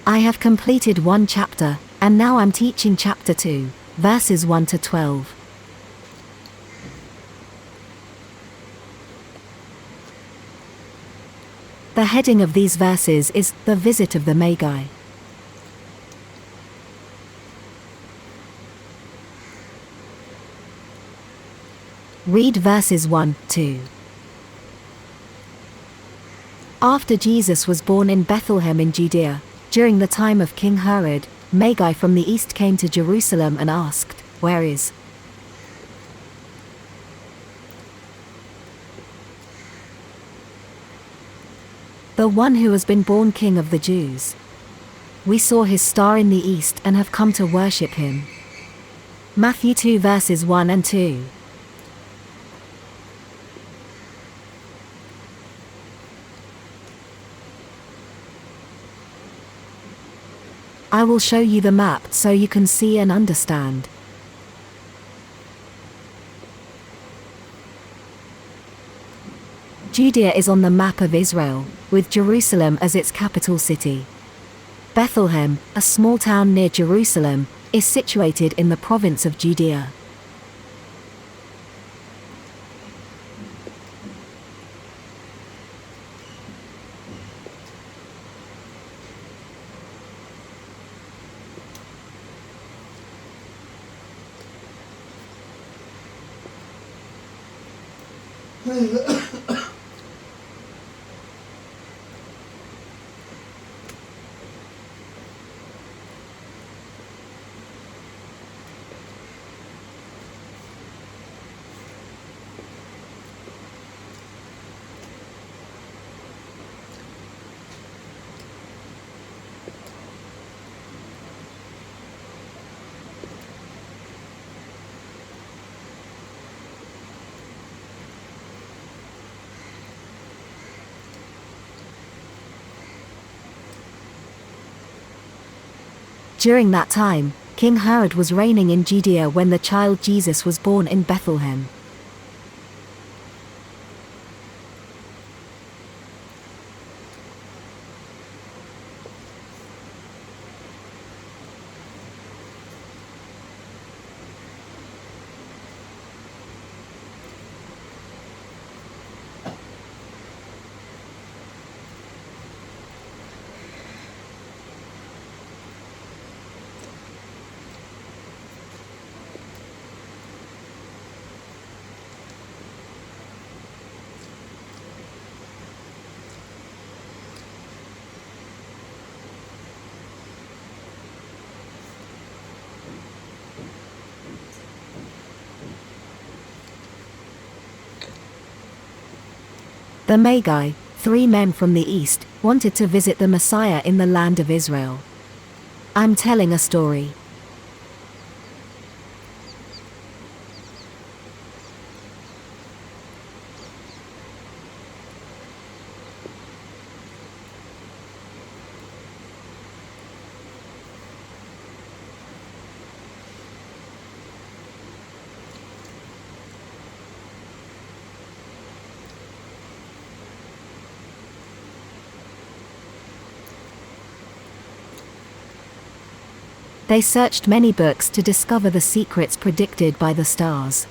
I have completed one chapter, and now I'm teaching chapter 2, verses 1 to 12. The heading of these verses is The Visit of the Magi. Read verses 1, 2. After Jesus was born in Bethlehem in Judea, during the time of King Herod, Magi from the east came to Jerusalem and asked, "Where is the one who has been born King of the Jews? We saw his star in the east and have come to worship him." Matthew 2 verses 1 and 2. I will show you the map so you can see and understand. Judea is on the map of Israel, with Jerusalem as its capital city. Bethlehem, a small town near Jerusalem, is situated in the province of Judea. During that time, King Herod was reigning in Judea when the child Jesus was born in Bethlehem. The Magi, 3 men from the east, wanted to visit the Messiah in the land of Israel. I'm telling a story. They searched many books to discover the secrets predicted by the stars.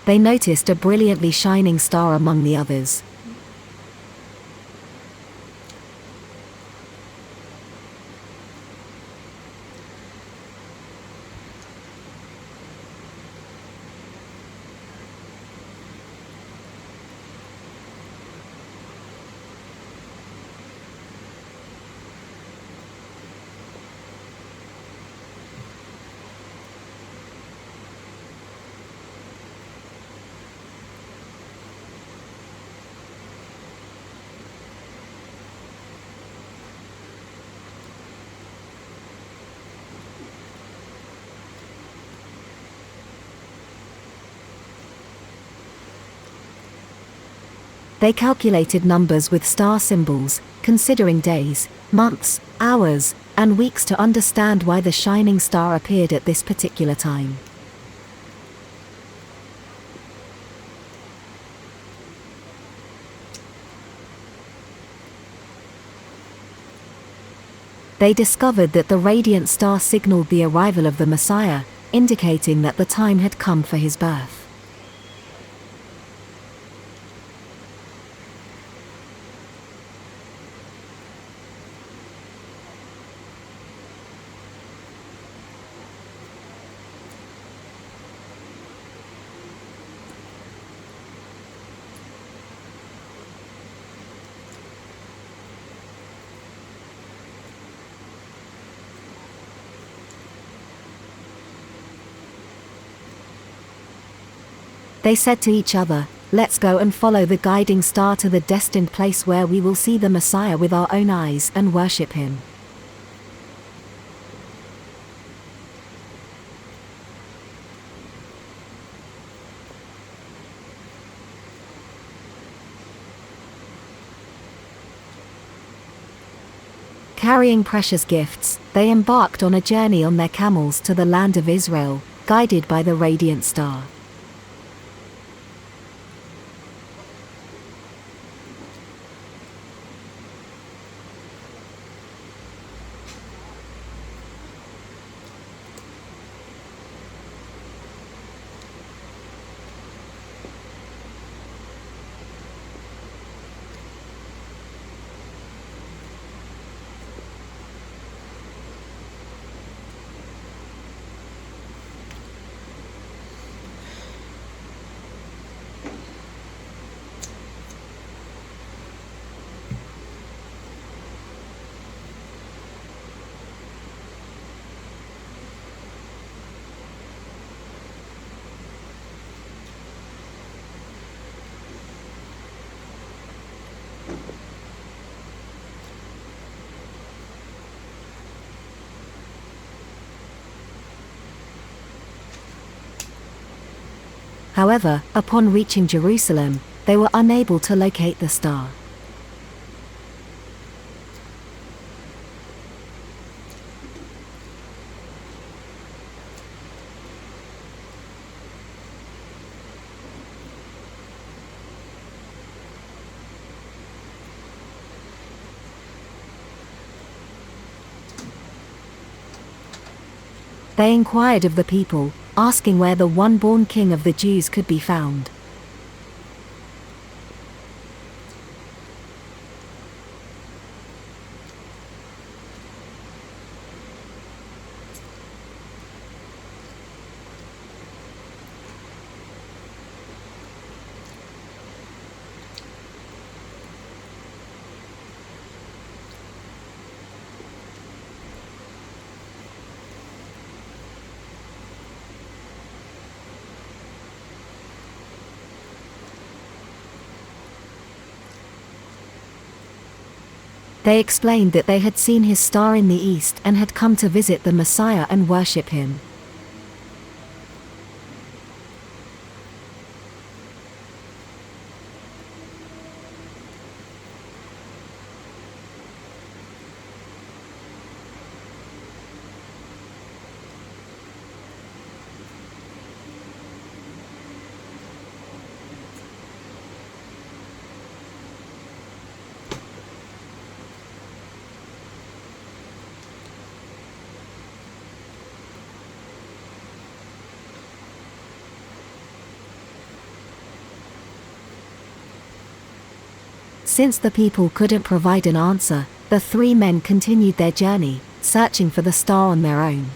They noticed a brilliantly shining star among the others. They calculated numbers with star symbols, considering days, months, hours, and weeks to understand why the shining star appeared at this particular time. They discovered that the radiant star signaled the arrival of the Messiah, indicating that the time had come for his birth. They said to each other, "Let's go and follow the guiding star to the destined place where we will see the Messiah with our own eyes and worship him." Carrying precious gifts, they embarked on a journey on their camels to the land of Israel, guided by the radiant star. However, upon reaching Jerusalem, they were unable to locate the star. They inquired of the people, asking where the one-born King of the Jews could be found. They explained that they had seen his star in the east and had come to visit the Messiah and worship him. Since the people couldn't provide an answer, the three men continued their journey, searching for the star on their own.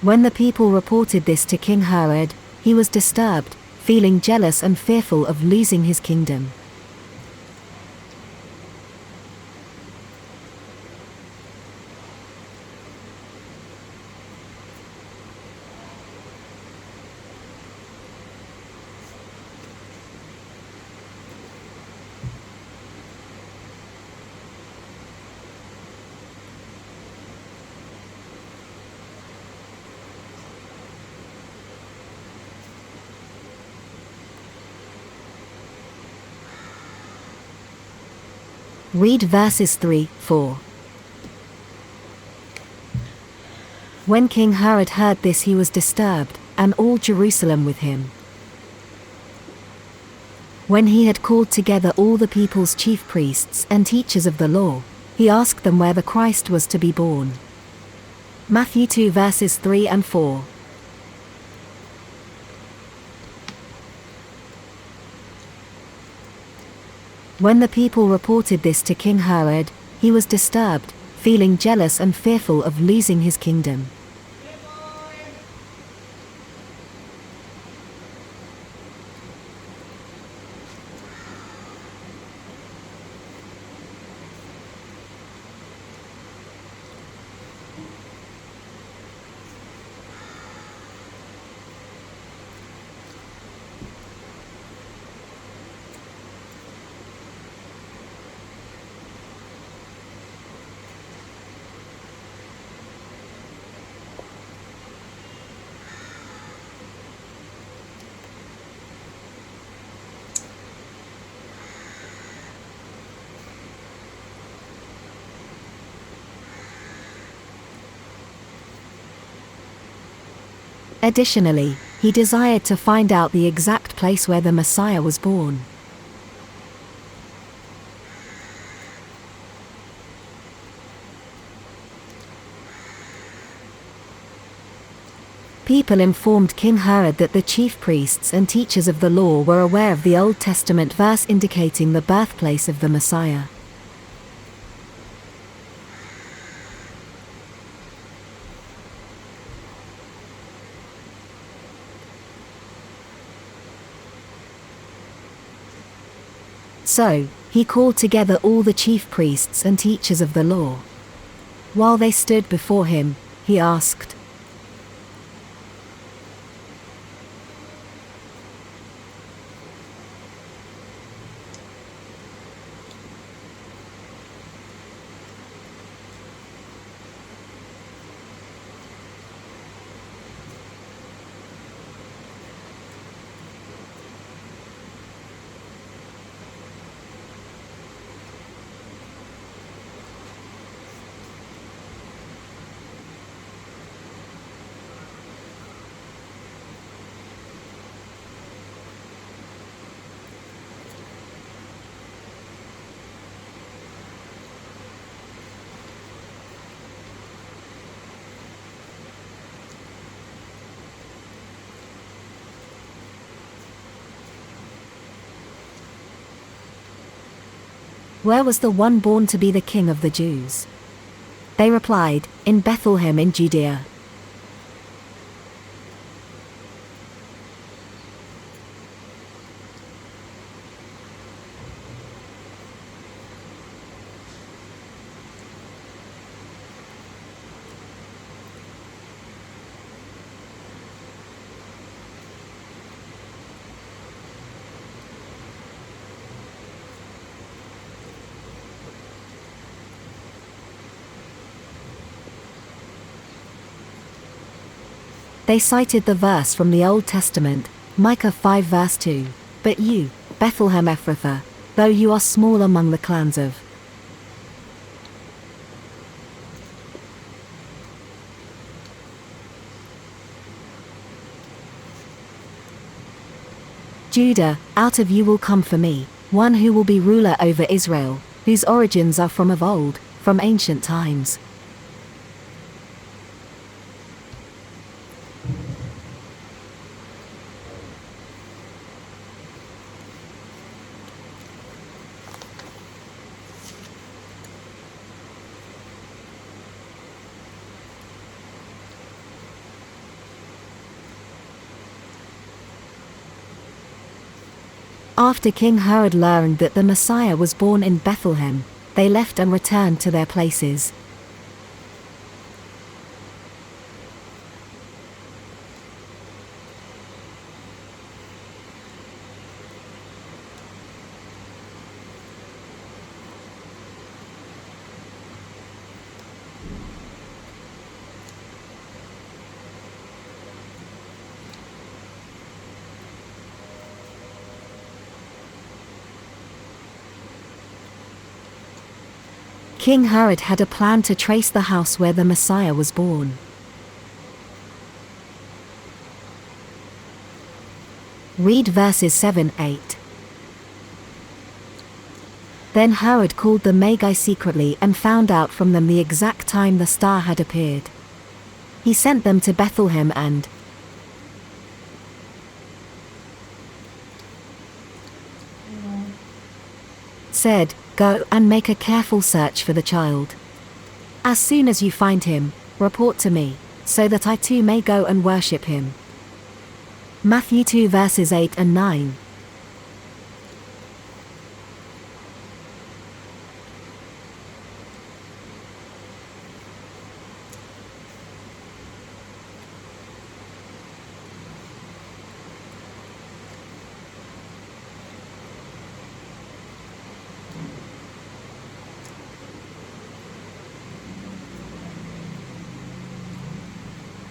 When the people reported this to King Herod, he was disturbed, feeling jealous and fearful of losing his kingdom. Read verses 3-4. When King Herod heard this, he was disturbed, and all Jerusalem with him. When he had called together all the people's chief priests and teachers of the law, he asked them where the Christ was to be born. Matthew 2 verses 3 and 4. When the people reported this to King Herod, he was disturbed, feeling jealous and fearful of losing his kingdom. Additionally, he desired to find out the exact place where the Messiah was born. People informed King Herod that the chief priests and teachers of the law were aware of the Old Testament verse indicating the birthplace of the Messiah. So, he called together all the chief priests and teachers of the law. While they stood before him, he asked, "Where was the one born to be the King of the Jews?" They replied, "In Bethlehem in Judea." They cited the verse from the Old Testament, Micah 5 verse 2. "But you, Bethlehem Ephrathah, though you are small among the clans of Judah, out of you will come for me, one who will be ruler over Israel, whose origins are from of old, from ancient times." After King Herod learned that the Messiah was born in Bethlehem, they left and returned to their places. King Herod had a plan to trace the house where the Messiah was born. Read verses 7-8. Then Herod called the Magi secretly and found out from them the exact time the star had appeared. He sent them to Bethlehem and said, "Go and make a careful search for the child. As soon as you find him, report to me, so that I too may go and worship him." Matthew 2 verses 8 and 9.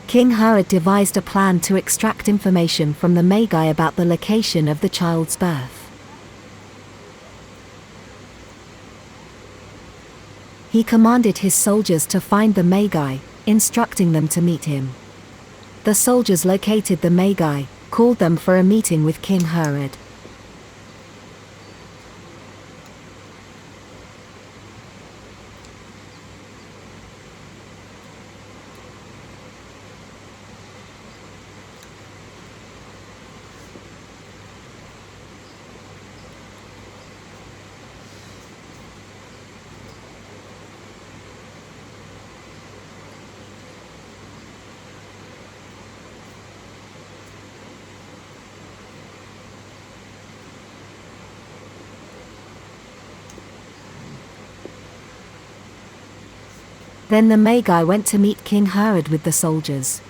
King Herod devised a plan to extract information from the Magi about the location of the child's birth. He commanded his soldiers to find the Magi, instructing them to meet him. The soldiers located the Magi, called them for a meeting with King Herod. Then the Magi went to meet King Herod with the soldiers.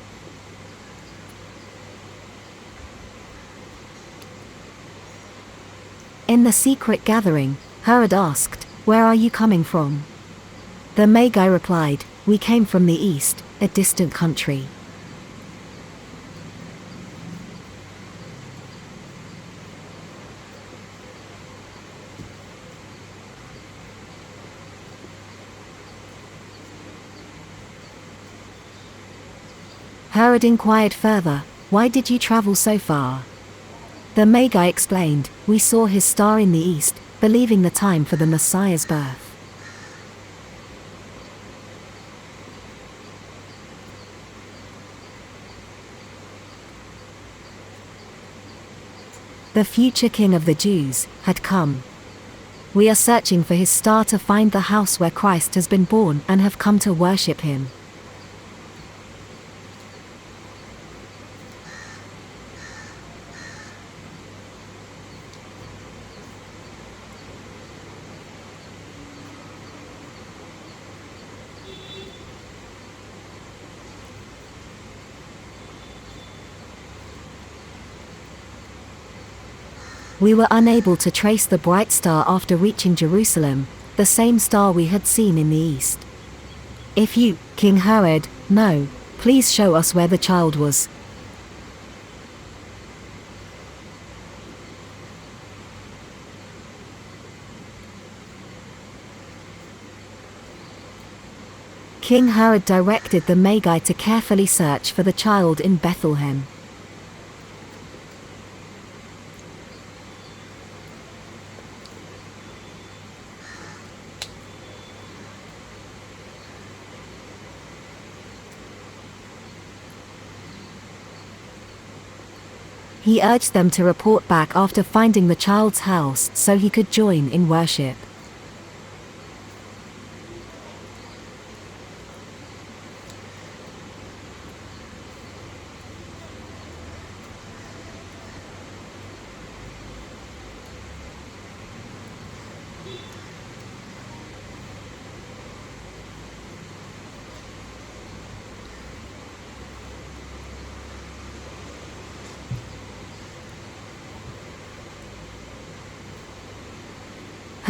In the secret gathering, Herod asked, "Where are you coming from?" The Magi replied, "We came from the east, a distant country." Herod inquired further, "Why did you travel so far?" The Magi explained, "We saw his star in the east, believing the time for the Messiah's birth." The future king of the Jews had come. We are searching for his star to find the house where Christ has been born and have come to worship him. We were unable to trace the bright star after reaching Jerusalem, the same star we had seen in the east. If you, King Herod, know, please show us where the child was. King Herod directed the Magi to carefully search for the child in Bethlehem. He urged them to report back after finding the child's house so he could join in worship.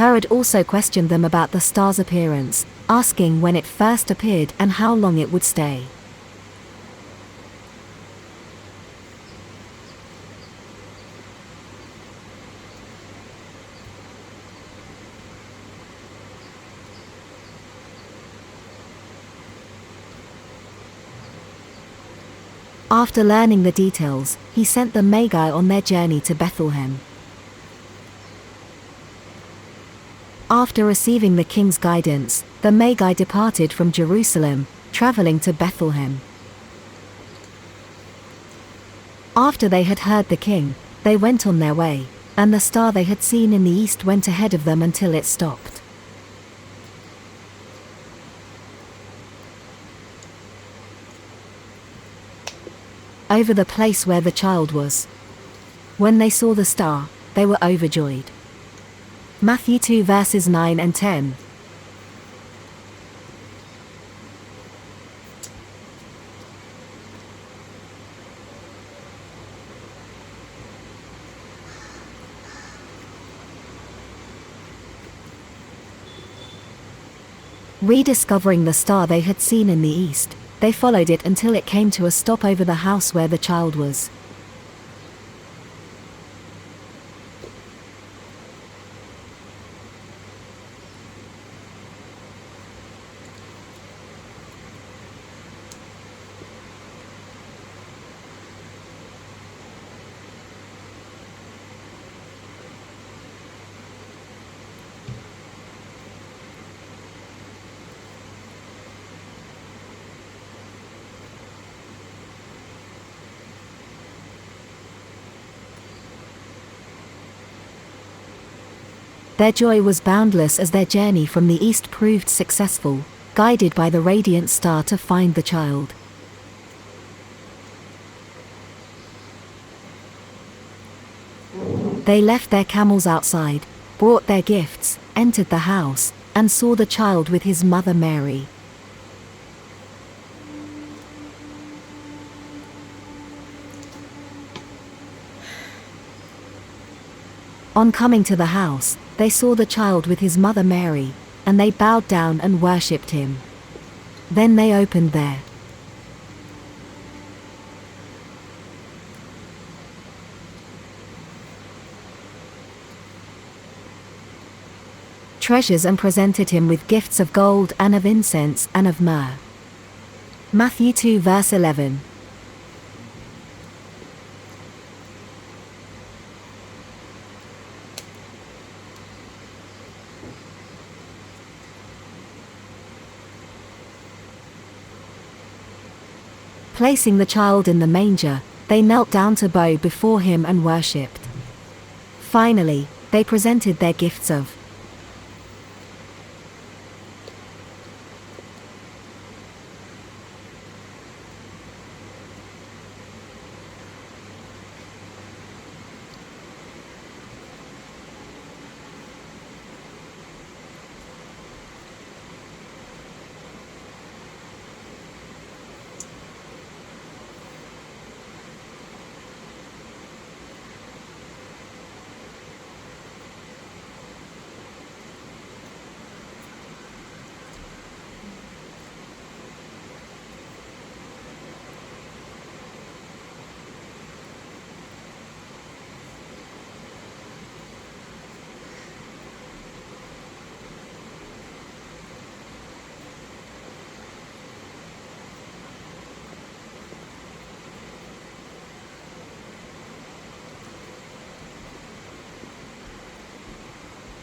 Herod also questioned them about the star's appearance, asking when it first appeared and how long it would stay. After learning the details, he sent the Magi on their journey to Bethlehem. After receiving the king's guidance, the Magi departed from Jerusalem, traveling to Bethlehem. After they had heard the king, they went on their way, and the star they had seen in the east went ahead of them until it stopped. Over the place where the child was. When they saw the star, they were overjoyed. Matthew 2 verses 9 and 10. Rediscovering the star they had seen in the east, they followed it until it came to a stop over the house where the child was. Their joy was boundless as their journey from the east proved successful, guided by the radiant star to find the child. They left their camels outside, brought their gifts, entered the house, and saw the child with his mother Mary. On coming to the house, they saw the child with his mother Mary, and they bowed down and worshipped him. Then they opened their treasures and presented him with gifts of gold and of incense and of myrrh. Matthew 2 verse 11. Placing the child in the manger, they knelt down to bow before him and worshipped. Finally, they presented their gifts of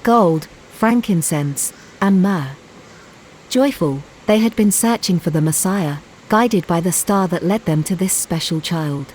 gold, frankincense, and myrrh. Joyful, they had been searching for the Messiah, guided by the star that led them to this special child.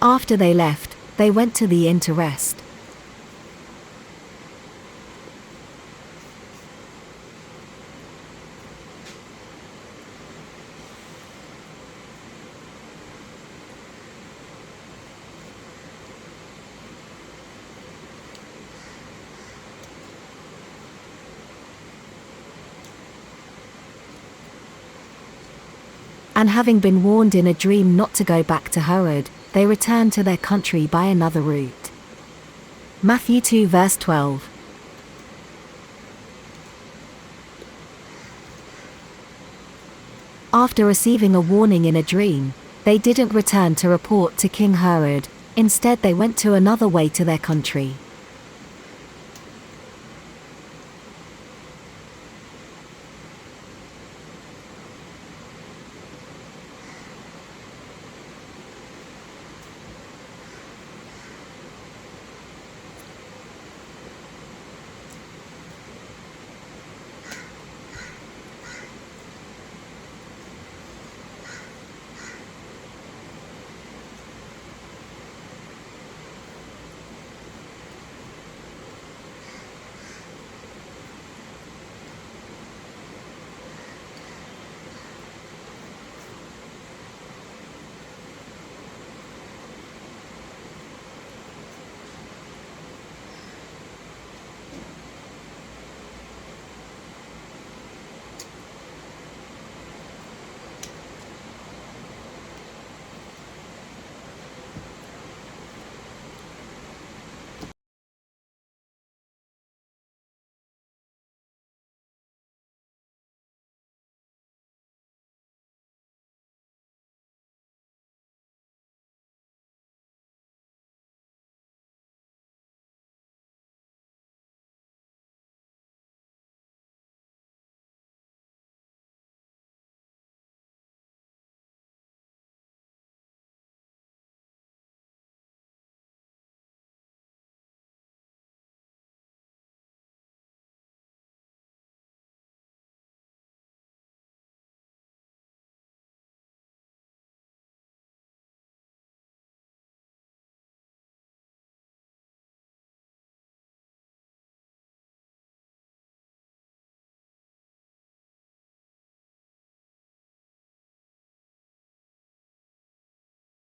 After they left, they went to the inn to rest. And having been warned in a dream not to go back to Herod, they returned to their country by another route. Matthew 2 verse 12. After receiving a warning in a dream, they didn't return to report to King Herod. Instead they went to another way to their country.